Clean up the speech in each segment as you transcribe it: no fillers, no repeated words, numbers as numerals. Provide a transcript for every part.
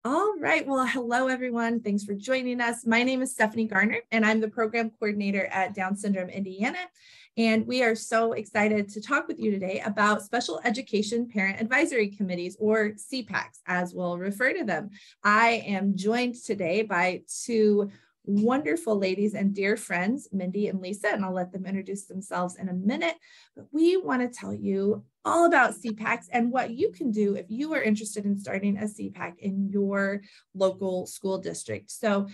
All right. Well, hello, everyone. Thanks for joining us. My name is Stephanie Garner, and I'm the program coordinator at Down Syndrome Indiana. And we are so excited to talk with you today about Special Education Parent Advisory Committees, or SEPACs, as we'll refer to them. I am joined today by two wonderful ladies and dear friends, Mindy and Lisa, and I'll let them introduce themselves in a minute. But we want to tell you all about SEPACs and what you can do if you are interested in starting a SEPAC in your local school district. So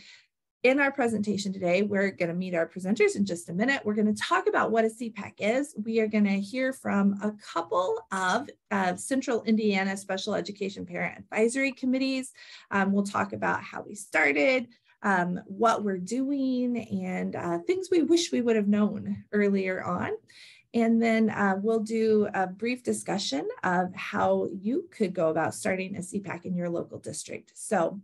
in our presentation today, we're going to meet our presenters in just a minute. We're going to talk about what a SEPAC is. We are going to hear from a couple of Central Indiana Special Education Parent Advisory Committees. We'll talk about how we started, what we're doing, and things we wish we would have known earlier on. And then we'll do a brief discussion of how you could go about starting a SEPAC in your local district. So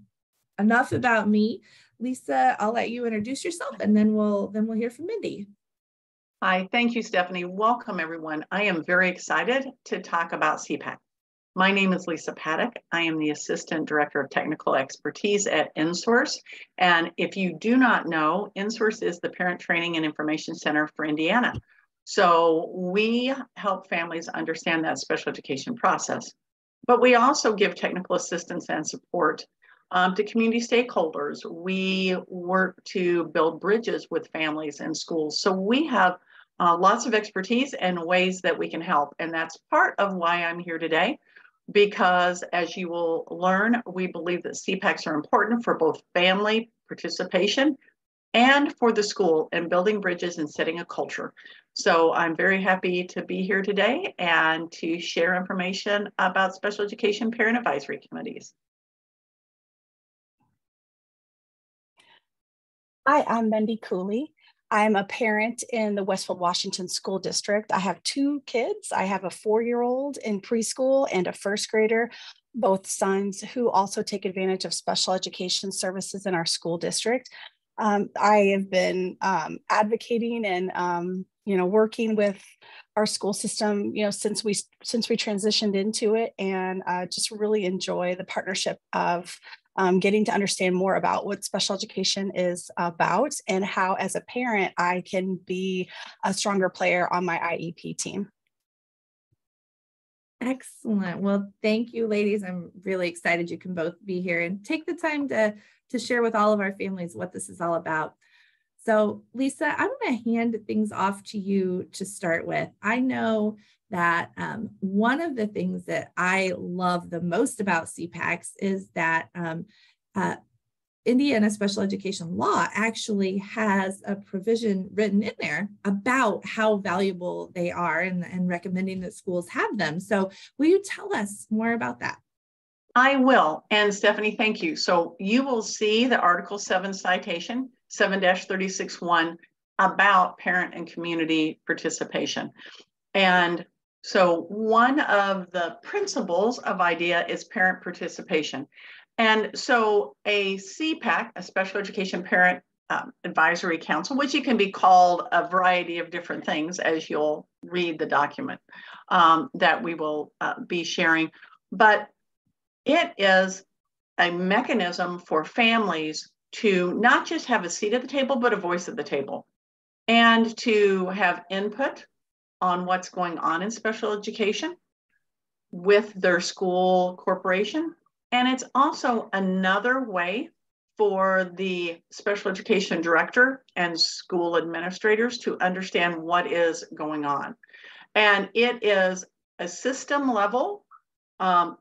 enough about me. Lisa, I'll let you introduce yourself, and then we'll hear from Mindy. Hi, thank you, Stephanie. Welcome, everyone. I am very excited to talk about SEPAC. My name is Lisa Paddock. I am the Assistant Director of Technical Expertise at InSource. And if you do not know, InSource is the Parent Training and Information Center for Indiana. So we help families understand that special education process. But we also give technical assistance and support to community stakeholders. We work to build bridges with families and schools. So we have lots of expertise and ways that we can help. And that's part of why I'm here today, because as you will learn, we believe that SEPACs are important for both family participation and for the school and building bridges and setting a culture. So I'm very happy to be here today and to share information about special education parent advisory committees. Hi, I'm Mindy Cooley. I'm a parent in the Westfield, Washington School District. I have two kids. I have a 4-year-old in preschool and a first grader, both sons who also take advantage of special education services in our school district. I have been advocating and working with our school system, since we transitioned into it, and just really enjoy the partnership of getting to understand more about what special education is about and how, as a parent, I can be a stronger player on my IEP team. Excellent. Well, thank you, ladies. I'm really excited you can both be here and take the time to share with all of our families what this is all about. So, Lisa, I'm going to hand things off to you to start with. I know that one of the things that I love the most about SEPACs is that Indiana special education law actually has a provision written in there about how valuable they are and recommending that schools have them. So will you tell us more about that? I will. And Stephanie, thank you. So you will see the Article 7 citation, 7-36(1), about parent and community participation. And so one of the principles of IDEA is parent participation. And so a SEPAC, a Special Education Parent Advisory Council, which it can be called a variety of different things as you'll read the document that we will be sharing. But it is a mechanism for families to not just have a seat at the table, but a voice at the table, and to have input on what's going on in special education with their school corporation. And it's also another way for the special education director and school administrators to understand what is going on. And it is a system level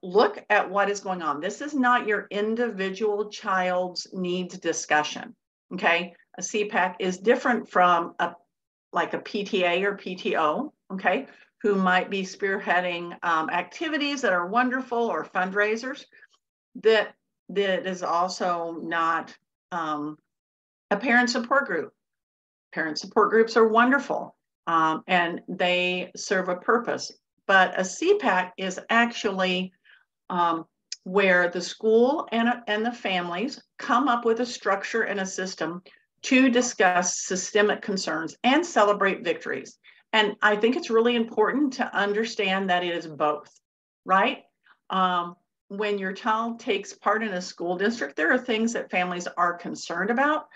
look at what is going on. This is not your individual child's needs discussion, okay? A SEPAC is different from a PTA or PTO, okay, who might be spearheading activities that are wonderful or fundraisers. That is also not a parent support group. Parent support groups are wonderful and they serve a purpose. But a SEPAC is actually where the school and the families come up with a structure and a system to discuss systemic concerns and celebrate victories. And I think it's really important to understand that it is both, right? when your child takes part in a school district, there are things that families are concerned about,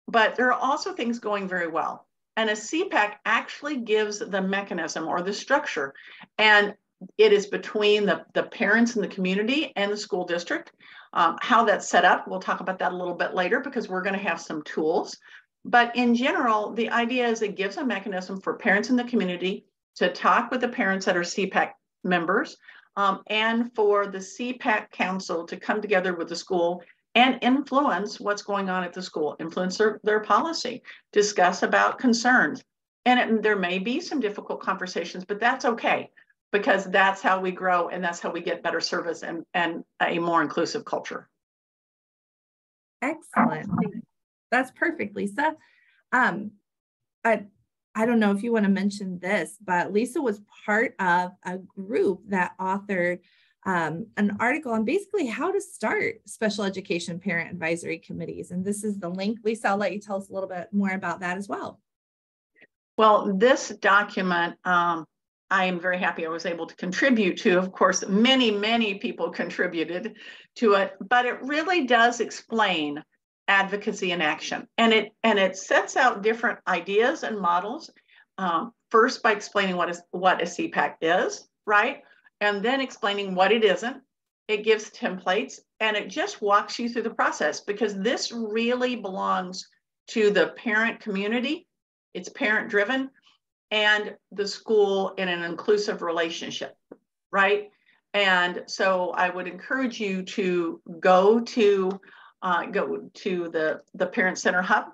but there are also things going very well. And a SEPAC actually gives the mechanism or the structure, and it is between the parents and the community and the school district. How that's set up, we'll talk about that a little bit later because we're going to have some tools. But in general, the idea is it gives a mechanism for parents in the community to talk with the parents that are SEPAC members, and for the SEPAC council to come together with the school and influence what's going on at the school, influence their policy, discuss about concerns. And there may be some difficult conversations, but that's okay, because that's how we grow and that's how we get better service and a more inclusive culture. Excellent. That's perfect, Lisa. I don't know if you want to mention this, but Lisa was part of a group that authored an article on basically how to start special education parent advisory committees. And this is the link. Lisa, I'll let you tell us a little bit more about that as well. Well, this document, I am very happy I was able to contribute to. Of course, many people contributed to it, but it really does explain advocacy in action. And it sets out different ideas and models, first by explaining what a SEPAC is, right? And then explaining what it isn't. It gives templates and it just walks you through the process, because this really belongs to the parent community. It's parent driven, and the school in an inclusive relationship, right? And so I would encourage you to go to the Parent Center Hub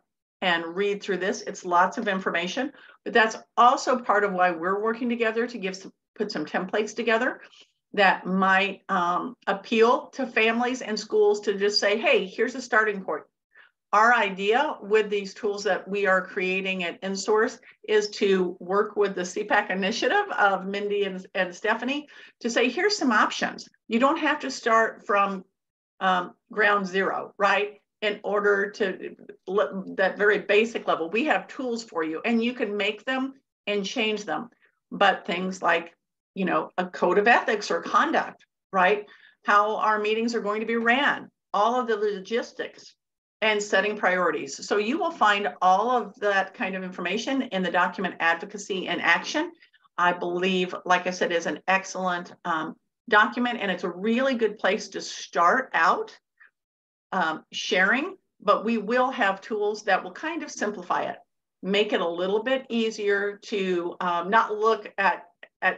and read through this. It's lots of information, but that's also part of why we're working together to put some templates together that might appeal to families and schools to just say, hey, here's a starting point. Our idea with these tools that we are creating at InSource is to work with the SEPAC initiative of Mindy and Stephanie to say, here's some options. You don't have to start from ground zero, right? In order to that very basic level, we have tools for you and you can make them and change them. But things like, a code of ethics or conduct, right? How our meetings are going to be ran, all of the logistics, and setting priorities. So you will find all of that kind of information in the document Advocacy in Action. I believe, like I said, is an excellent document, and it's a really good place to start out sharing, but we will have tools that will kind of simplify it, make it a little bit easier to not look at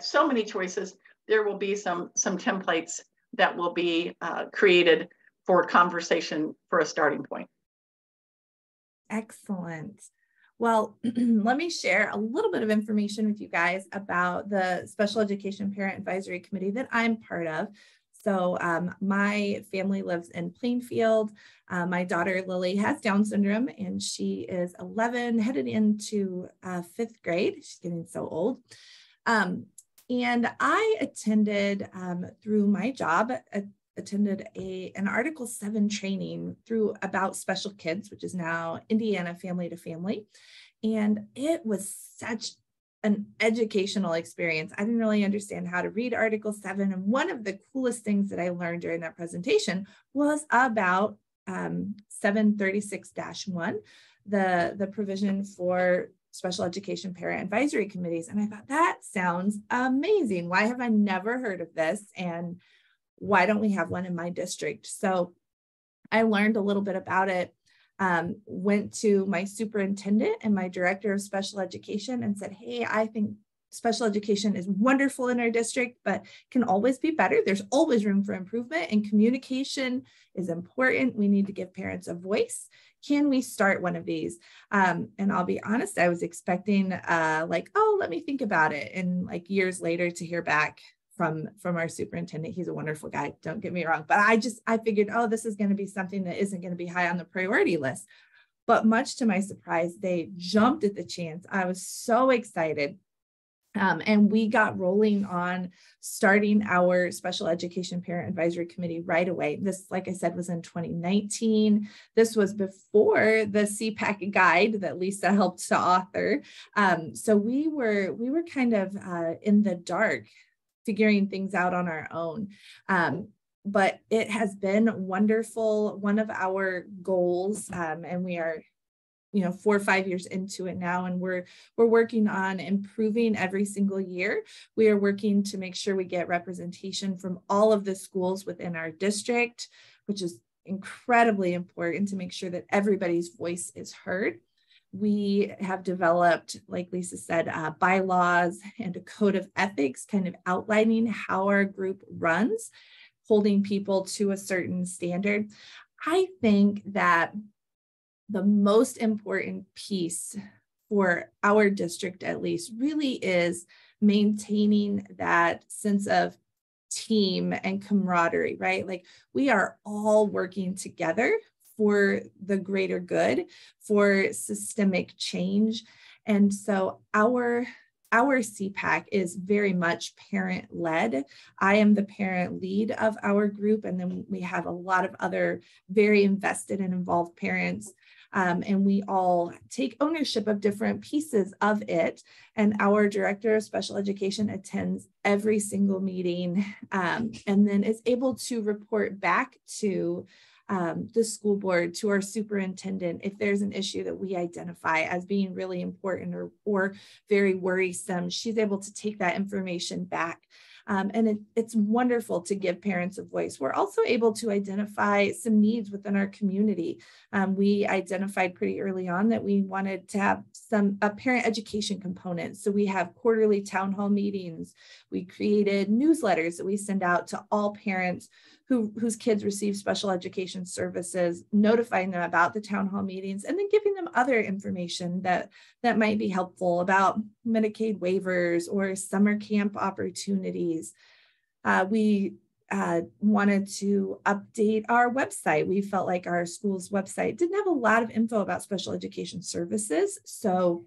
so many choices. There will be some templates that will be created for conversation for a starting point. Excellent. Well, let me share a little bit of information with you guys about the Special Education Parent Advisory Committee that I'm part of. So my family lives in Plainfield. My daughter Lily has Down syndrome and she is 11, headed into 5th grade. She's getting so old. And I attended through my job, attended an Article 7 training through About Special Kids, which is now Indiana Family to Family. And it was such an educational experience. I didn't really understand how to read Article 7. And one of the coolest things that I learned during that presentation was about 736-1, the provision for special education parent advisory committees. And I thought, that sounds amazing. Why have I never heard of this? And why don't we have one in my district? So I learned a little bit about it, went to my superintendent and my director of special education and said, hey, I think special education is wonderful in our district, but can always be better. There's always room for improvement, and communication is important. We need to give parents a voice. Can we start one of these? And I'll be honest, I was expecting oh, let me think about it. And like years later to hear back from our superintendent. He's a wonderful guy, don't get me wrong, but I figured, oh, this is going to be something that isn't going to be high on the priority list. But much to my surprise, they jumped at the chance. I was so excited. And we got rolling on starting our Special Education Parent Advisory Committee right away. This, like I said, was in 2019. This was before the SEPAC guide that Lisa helped to author. So we were kind of in the dark, figuring things out on our own. but it has been wonderful. One of our goals, and we are 4 or 5 years into it now, and we're working on improving every single year. We are working to make sure we get representation from all of the schools within our district, which is incredibly important to make sure that everybody's voice is heard. We have developed, like Lisa said, bylaws and a code of ethics, kind of outlining how our group runs, holding people to a certain standard. I think that the most important piece for our district, at least, really is maintaining that sense of team and camaraderie, right? Like, we are all working together for the greater good, for systemic change. And so our SEPAC is very much parent-led. I am the parent lead of our group, and then we have a lot of other very invested and involved parents. And we all take ownership of different pieces of it. And our director of special education attends every single meeting, and then is able to report back to the school board, to our superintendent, if there's an issue that we identify as being really important or very worrisome. She's able to take that information back. And it's wonderful to give parents a voice. We're also able to identify some needs within our community. We identified pretty early on that we wanted to have a parent education component. So we have quarterly town hall meetings. We created newsletters that we send out to all parents whose kids receive special education services, notifying them about the town hall meetings, and then giving them other information that might be helpful about Medicaid waivers or summer camp opportunities. We wanted to update our website. We felt like our school's website didn't have a lot of info about special education services. So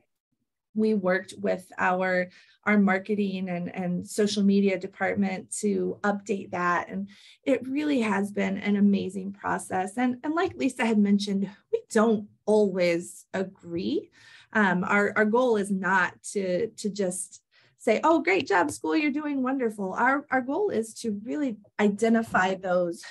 we worked with our marketing and social media department to update that. And it really has been an amazing process. And like Lisa had mentioned, we don't always agree. Our goal is not to just say, oh, great job, school, you're doing wonderful. Our goal is to really identify those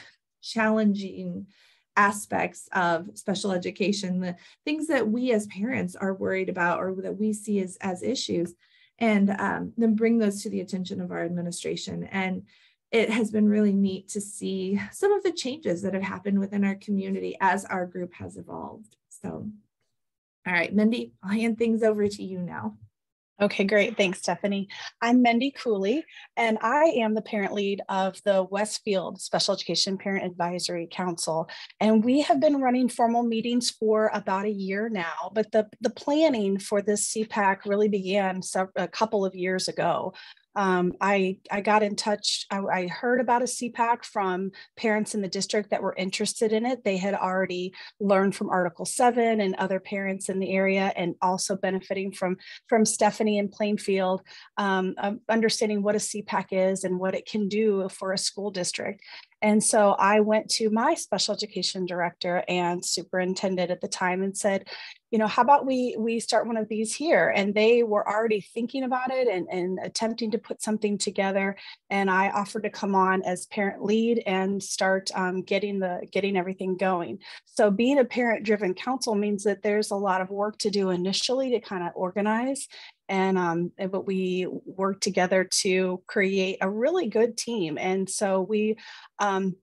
challenging aspects of special education, the things that we as parents are worried about or that we see as issues, and then bring those to the attention of our administration. And it has been really neat to see some of the changes that have happened within our community as our group has evolved. So, all right, Mindy, I'll hand things over to you now. Okay, great. Thanks, Stephanie. I'm Mindy Cooley, and I am the parent lead of the Westfield Special Education Parent Advisory Council. And we have been running formal meetings for about a year now, but the planning for this SEPAC really began a couple of years ago. I got in touch, I heard about a SEPAC from parents in the district that were interested in it. They had already learned from Article 7 and other parents in the area, and also benefiting from Stephanie in Plainfield, understanding what a SEPAC is and what it can do for a school district. And so I went to my special education director and superintendent at the time and said, how about we start one of these here? And they were already thinking about it and attempting to put something together. And I offered to come on as parent lead and start getting everything going. So being a parent-driven council means that there's a lot of work to do initially to kind of organize. But we worked together to create a really good team. And so we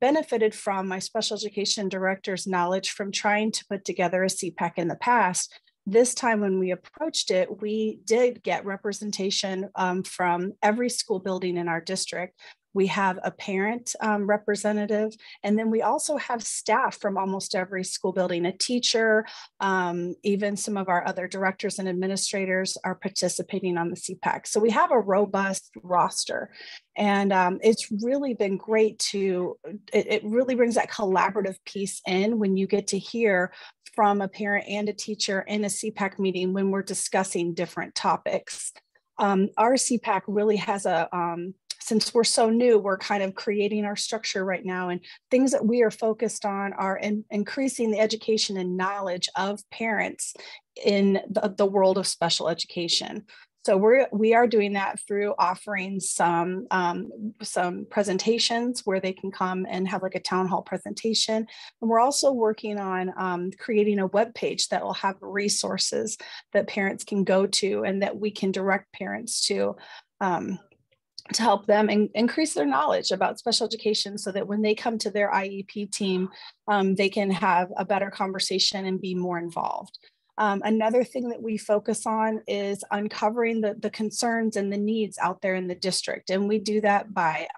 benefited from my special education director's knowledge from trying to put together a SEPAC in the past. This time when we approached it, we did get representation from every school building in our district. We have a parent representative, and then we also have staff from almost every school building, a teacher, even some of our other directors and administrators are participating on the SEPAC. So we have a robust roster, and it's really been great it really brings that collaborative piece in when you get to hear from a parent and a teacher in a SEPAC meeting when we're discussing different topics. Our SEPAC really has since we're so new, we're kind of creating our structure right now, and things that we are focused on are increasing the education and knowledge of parents in the world of special education. So we are doing that through offering some presentations where they can come and have like a town hall presentation. And we're also working on creating a web page that will have resources that parents can go to and that we can direct parents to help them increase their knowledge about special education, so that when they come to their IEP team, they can have a better conversation and be more involved. Another thing that we focus on is uncovering the concerns and the needs out there in the district. And we do that by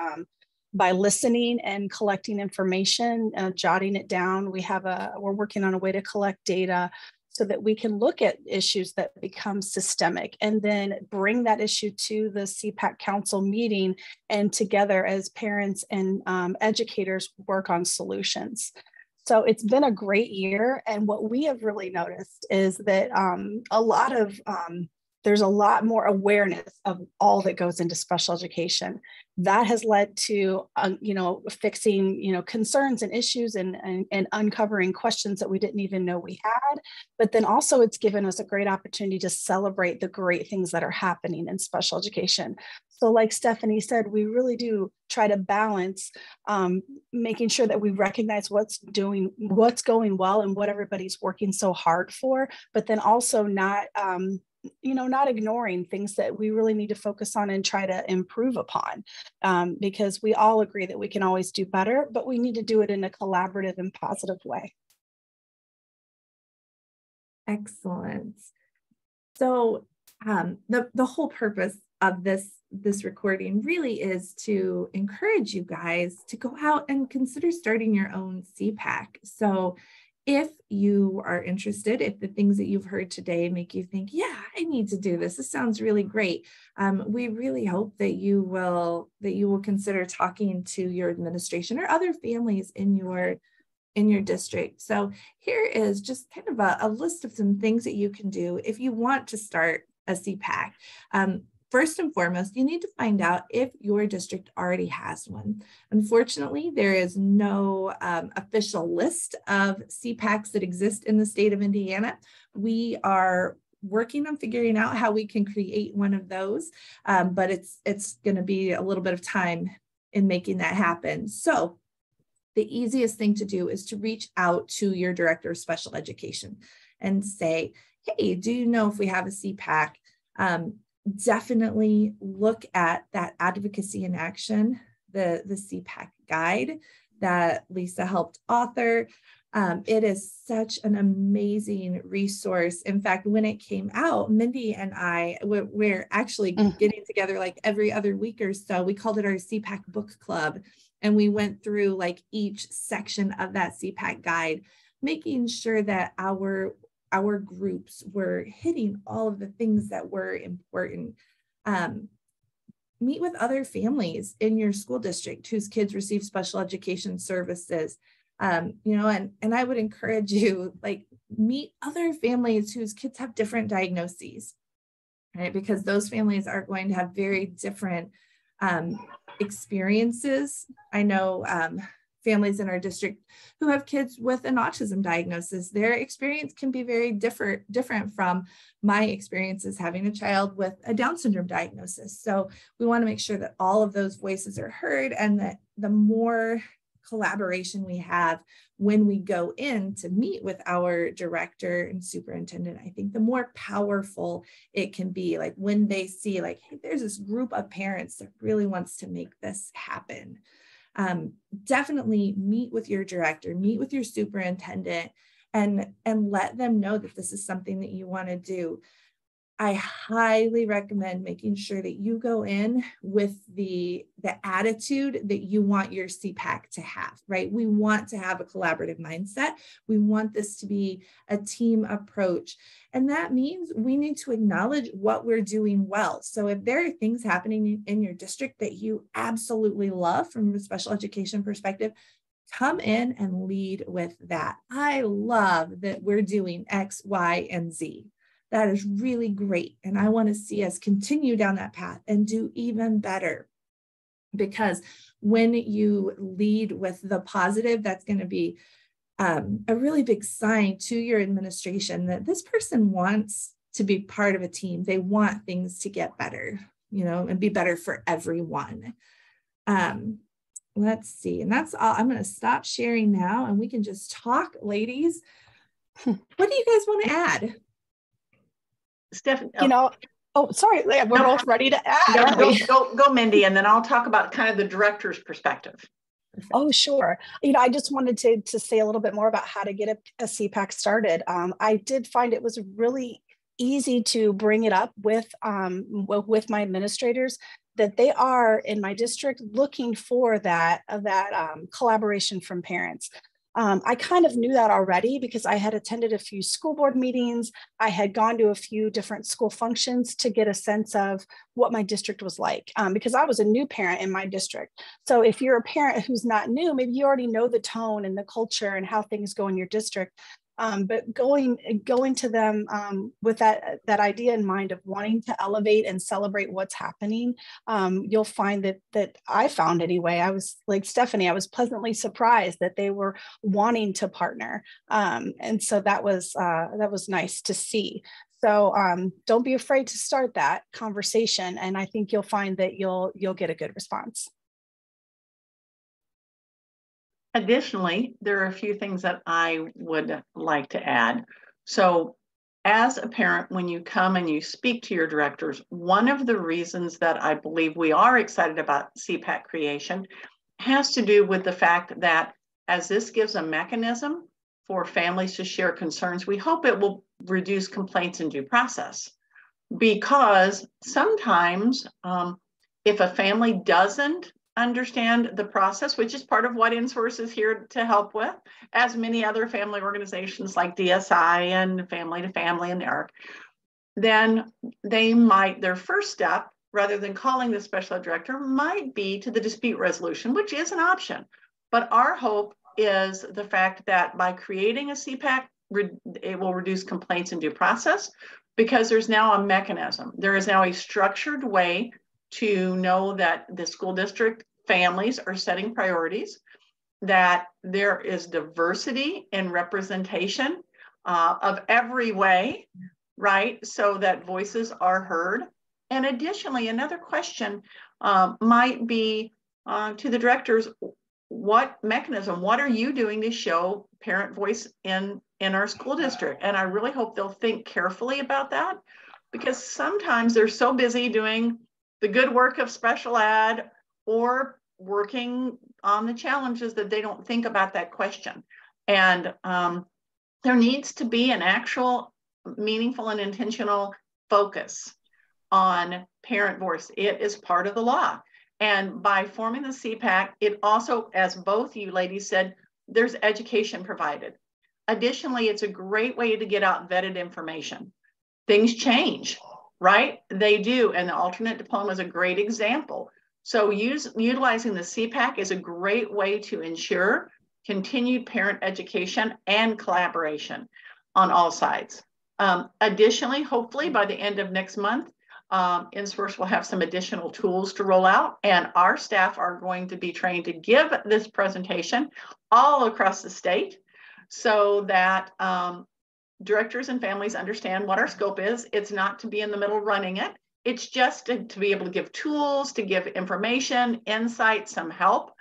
listening and collecting information, jotting it down. We're working on a way to collect data so that we can look at issues that become systemic and then bring that issue to the SEPAC council meeting, and together as parents and educators work on solutions. So it's been a great year. And what we have really noticed is that there's a lot more awareness of all that goes into special education. That has led to, fixing, concerns and issues and uncovering questions that we didn't even know we had. But then also it's given us a great opportunity to celebrate the great things that are happening in special education. So like Stephanie said, we really do try to balance making sure that we recognize what's going well and what everybody's working so hard for, but then also not ignoring things that we really need to focus on and try to improve upon, because we all agree that we can always do better, but we need to do it in a collaborative and positive way. Excellent. So the whole purpose of this recording really is to encourage you guys to go out and consider starting your own SEPAC. So if you are interested, if the things that you've heard today make you think, yeah, I need to do this, this sounds really great, we really hope that you will consider talking to your administration or other families in your district. So here is just kind of a list of some things that you can do if you want to start a SEPAC. First and foremost, you need to find out if your district already has one. Unfortunately, there is no official list of SEPACs that exist in the state of Indiana. We are working on figuring out how we can create one of those, but it's going to be a little bit of time in making that happen. So the easiest thing to do is to reach out to your director of special education and say, hey, do you know if we have a SEPAC? Definitely look at that advocacy in action, the SEPAC guide that Lisa helped author. It is such an amazing resource. In fact, when it came out, Mindy and I, we're actually getting together like every other week or so. We called it our SEPAC book club. And we went through like each section of that SEPAC guide, making sure that our groups were hitting all of the things that were important. Meet with other families in your school district whose kids receive special education services. And I would encourage you, like, meet other families whose kids have different diagnoses, right? Because those families are going to have very different experiences. I know families in our district who have kids with an autism diagnosis, their experience can be very different from my experiences having a child with a Down syndrome diagnosis. So we want to make sure that all of those voices are heard, and that the more collaboration we have when we go in to meet with our director and superintendent, I think the more powerful it can be. Like when they see like, hey, there's this group of parents that really wants to make this happen. Definitely meet with your director, meet with your superintendent, and let them know that this is something that you want to do. I highly recommend making sure that you go in with the attitude that you want your SEPAC to have, right? We want to have a collaborative mindset. We want this to be a team approach. And that means we need to acknowledge what we're doing well. So if there are things happening in your district that you absolutely love from a special education perspective, come in and lead with that. I love that we're doing X, Y, and Z. That is really great. And I want to see us continue down that path and do even better. Because when you lead with the positive, that's going to be a really big sign to your administration that this person wants to be part of a team. They want things to get better, you know, and be better for everyone. Let's see. And that's all. I'm going to stop sharing now and we can just talk, ladies. What do you guys want to add? Stephanie, you know, oh, sorry, we're both ready to add. Go, Mindy, and then I'll talk about kind of the director's perspective. Oh, sure. You know, I just wanted to say a little bit more about how to get a SEPAC started. I did find it was really easy to bring it up with my administrators, that they are in my district looking for that collaboration from parents. I kind of knew that already because I had attended a few school board meetings. I had gone to a few different school functions to get a sense of what my district was like, because I was a new parent in my district. So if you're a parent who's not new, maybe you already know the tone and the culture and how things go in your district. But going to them with that idea in mind of wanting to elevate and celebrate what's happening, you'll find that I found anyway. I was like Stephanie. I was pleasantly surprised that they were wanting to partner, and so that was nice to see. So don't be afraid to start that conversation, and I think you'll find that you'll get a good response. Additionally, there are a few things that I would like to add. So as a parent, when you come and you speak to your directors, one of the reasons that I believe we are excited about SEPAC creation has to do with the fact that as this gives a mechanism for families to share concerns, we hope it will reduce complaints in due process. Because sometimes if a family doesn't understand the process, which is part of what InSource is here to help with, as many other family organizations like DSI and Family to Family and ERIC, then they might, their first step, rather than calling the special ed director, might be to the dispute resolution, which is an option. But our hope is the fact that by creating a SEPAC, it will reduce complaints in due process, because there's now a mechanism. There is now a structured way to know that the school district families are setting priorities, that there is diversity in representation of every way, right? So that voices are heard. And additionally, another question might be to the directors, what mechanism, what are you doing to show parent voice in our school district? And I really hope they'll think carefully about that, because sometimes they're so busy doing the good work of special ed or working on the challenges that they don't think about that question. And there needs to be an actual meaningful and intentional focus on parent voice. It is part of the law. And by forming the SEPAC, it also, as both you ladies said, there's education provided. Additionally, it's a great way to get out vetted information. Things change. Right? They do. And the alternate diploma is a great example. So utilizing the SEPAC is a great way to ensure continued parent education and collaboration on all sides. Additionally, hopefully by the end of next month, InSource will have some additional tools to roll out, and our staff are going to be trained to give this presentation all across the state so that directors and families understand what our scope is. It's not to be in the middle running it. It's just to be able to give tools, to give information, insight, some help,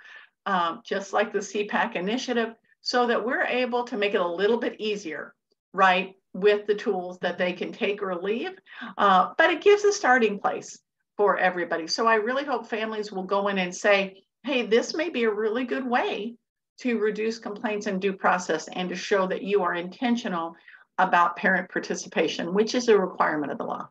just like the SEPAC initiative, so that we're able to make it a little bit easier, right, with the tools that they can take or leave. But it gives a starting place for everybody. So I really hope families will go in and say, hey, this may be a really good way to reduce complaints in due process and to show that you are intentional about parent participation, which is a requirement of the law.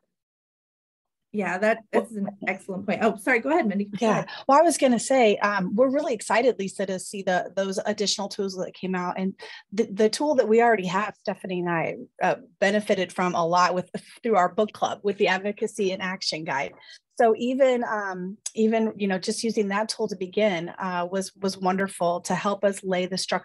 Yeah, that's an excellent point. Oh, sorry, go ahead, Mindy. Go ahead. Well, I was going to say, we're really excited, Lisa, to see those additional tools that came out. And the tool that we already have, Stephanie and I benefited from a lot through our book club with the Advocacy and Action Guide. So even just using that tool to begin was wonderful to help us lay the structure